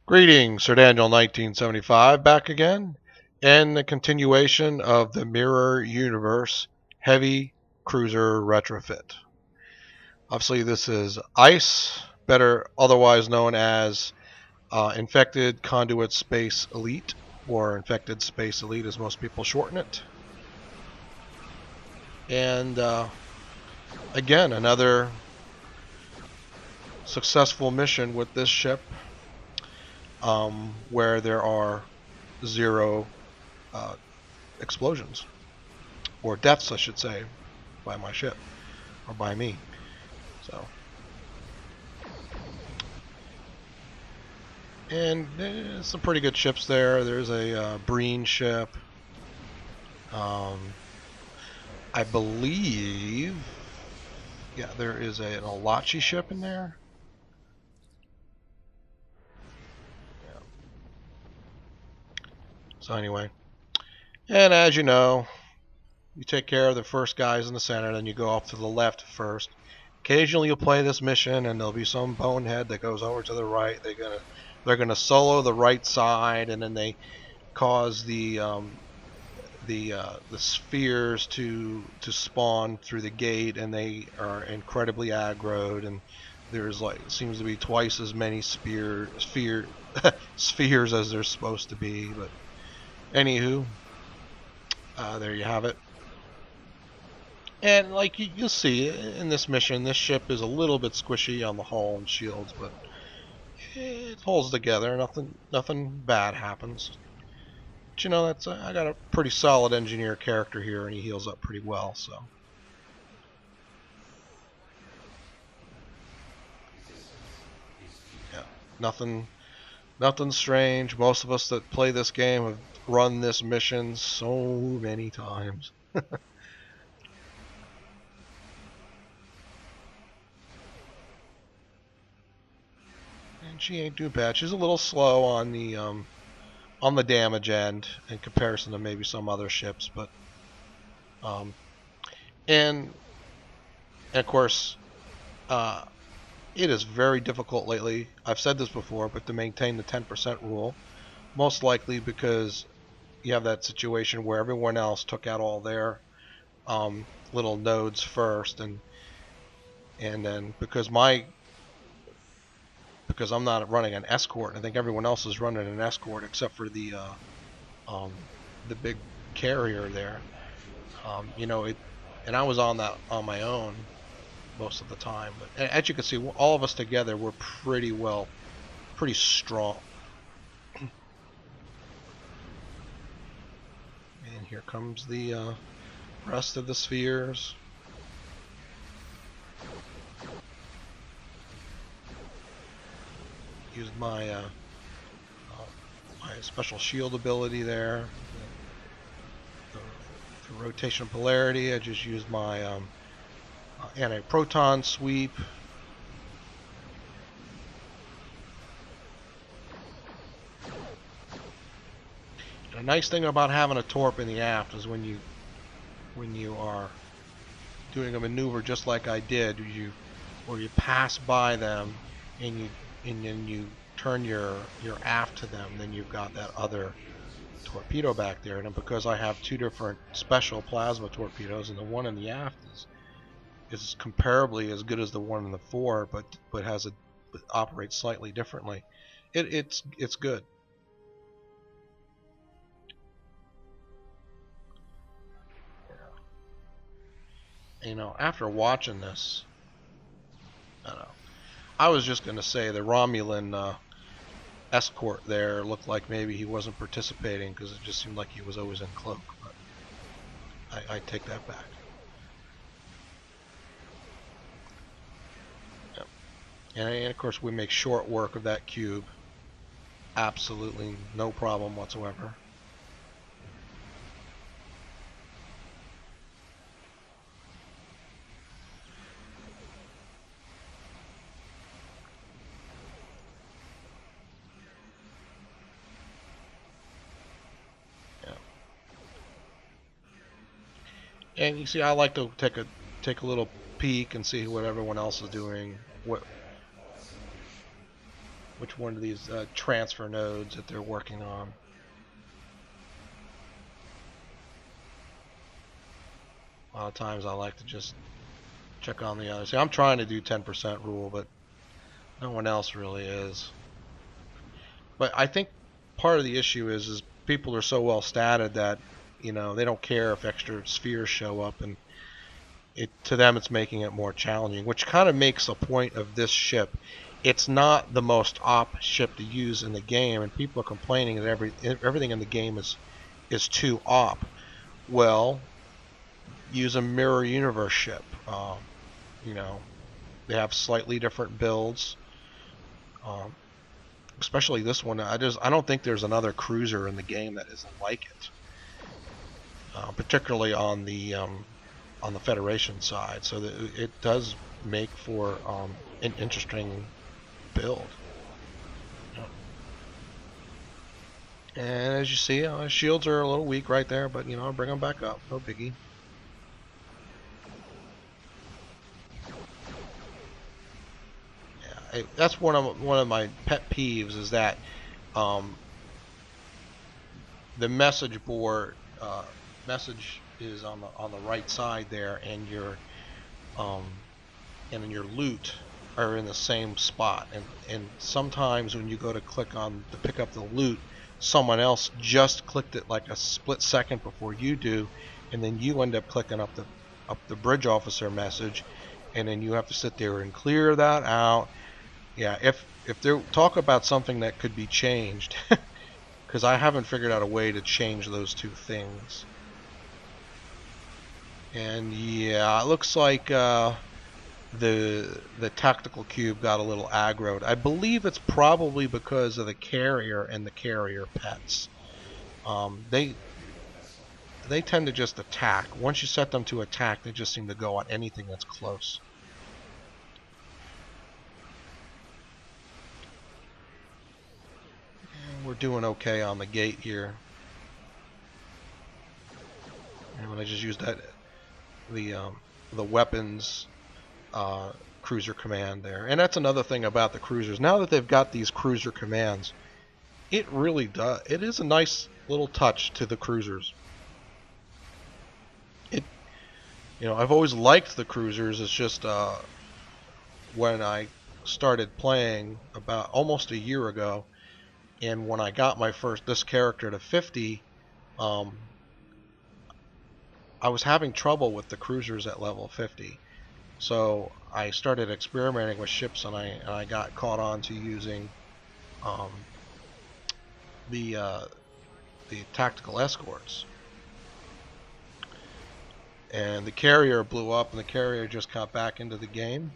Greetings, Sir Daniel 1975 back again, and the continuation of the Mirror Universe Heavy Cruiser Retrofit. Obviously, this is ICE, better otherwise known as Infected Conduit Space Elite, or Infected Space Elite as most people shorten it. And again, another successful mission with this ship, where there are 0 explosions, or deaths I should say, by my ship, or by me. So, and there's some pretty good ships there. There's a Breen ship, I believe, yeah, there is an Alachi ship in there. Yeah. So anyway, and as you know, you take care of the first guys in the center, then you go off to the left first. Occasionally you'll play this mission and there'll be some bonehead that goes over to the right. They're gonna solo the right side, and then they cause the spheres to spawn through the gate, and they are incredibly aggroed, and there's seems to be twice as many spheres as there's supposed to be. But anywho, there you have it. And like you'll see in this mission, this ship is a little bit squishy on the hull and shields, but it holds together. Nothing bad happens. But you know, that's I got a pretty solid engineer character here, and he heals up pretty well. So yeah, nothing strange. Most of us that play this game have run this mission so many times. And she ain't too bad. She's a little slow on the damage end in comparison to maybe some other ships, but and of course, it is very difficult lately. I've said this before, but to maintain the 10% rule, most likely because you have that situation where everyone else took out all their little nodes first, and then because I'm not running an escort, I think everyone else is running an escort except for the big carrier there. You know, and I was on that on my own most of the time. But as you can see, all of us together, we're pretty strong. And here comes the rest of the spheres. Used my my special shield ability there. The rotation polarity. I just used my anti-proton sweep. And a nice thing about having a torp in the aft is when you are doing a maneuver just like I did, where you pass by them and then you turn your aft to them, then you've got that other torpedo back there. And because I have 2 different special plasma torpedoes, and the one in the aft is comparably as good as the one in the fore, but operates slightly differently, it's good. You know, after watching this, I don't know. I was just gonna say the Romulan escort there looked like maybe he wasn't participating because it just seemed like he was always in cloak. But I take that back. Yep. And of course we make short work of that cube. Absolutely no problem whatsoever. And you see, I like to take a little peek and see what everyone else is doing. which one of these transfer nodes that they're working on. A lot of times I like to just check on the others. See, I'm trying to do 10% rule, but no one else really is. But I think part of the issue is people are so well statted that, you know, they don't care if extra spheres show up, and to them it's making it more challenging, which kind of makes a point of this ship. It's not the most op ship to use in the game, and people are complaining that everything in the game is too op. Well, use a mirror universe ship. You know, they have slightly different builds. Especially this one. I don't think there's another cruiser in the game that isn't like it. Particularly on the Federation side, so that it does make for an interesting build. And as you see, shields are a little weak right there, but you know, I'll bring them back up, no biggie. Yeah, that's one of my pet peeves, is that the message board message is on the right side there, and your loot are in the same spot, and sometimes when you go to click on to pick up the loot, someone else just clicked it like a split second before you do, and then you end up clicking up the bridge officer message, and then you have to sit there and clear that out. Yeah, if they talk about something that could be changed, because I haven't figured out a way to change those two things. And yeah, it looks like the tactical cube got a little aggroed. I believe it's probably because of the carrier and the carrier pets. They tend to just attack. Once you set them to attack, they just seem to go on anything that's close. And we're doing okay on the gate here. And when I just used that the weapons cruiser command there. And that's another thing about the cruisers. Now that they've got these cruiser commands, it really does. It is a nice little touch to the cruisers. You know, I've always liked the cruisers. It's just when I started playing about almost a year ago, and when I got this character to 50, I was having trouble with the cruisers at level 50. So I started experimenting with ships, and I got caught on to using the tactical escorts. And the carrier blew up, and the carrier just got back into the game.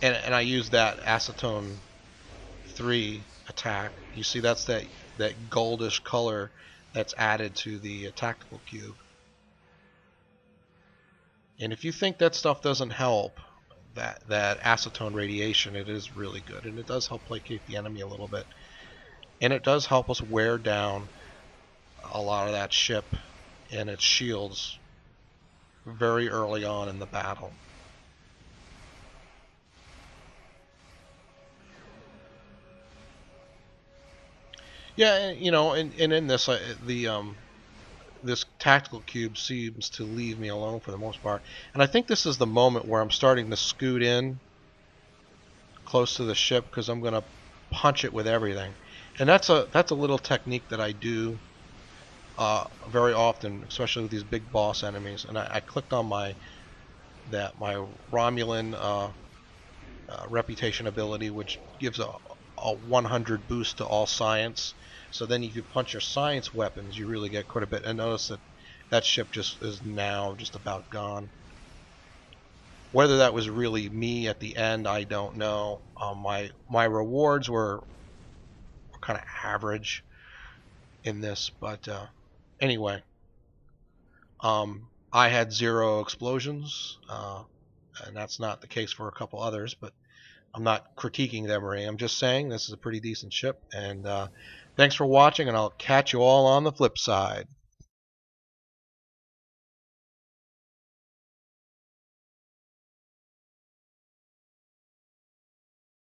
And I used that acetone 3 attack. You see, that's that goldish color that's added to the tactical cube. And if you think that stuff doesn't help, that acetone radiation, it is really good, and it does help placate the enemy a little bit, and it does help us wear down a lot of that ship and its shields very early on in the battle. Yeah, you know, and in this this tactical cube seems to leave me alone for the most part, and I think this is the moment where I'm starting to scoot in close to the ship, because I'm going to punch it with everything. And that's a little technique that I do very often, especially with these big boss enemies. And I clicked on my Romulan reputation ability, which gives a 100 boost to all science. So then if you punch your science weapons, you really get quite a bit. And notice that ship just is now just about gone. Whether that was really me at the end, I don't know. My rewards were kind of average in this, but anyway, I had 0 explosions, and that's not the case for a couple others, but I'm not critiquing them or anything. I'm just saying this is a pretty decent ship, and thanks for watching, and I'll catch you all on the flip side.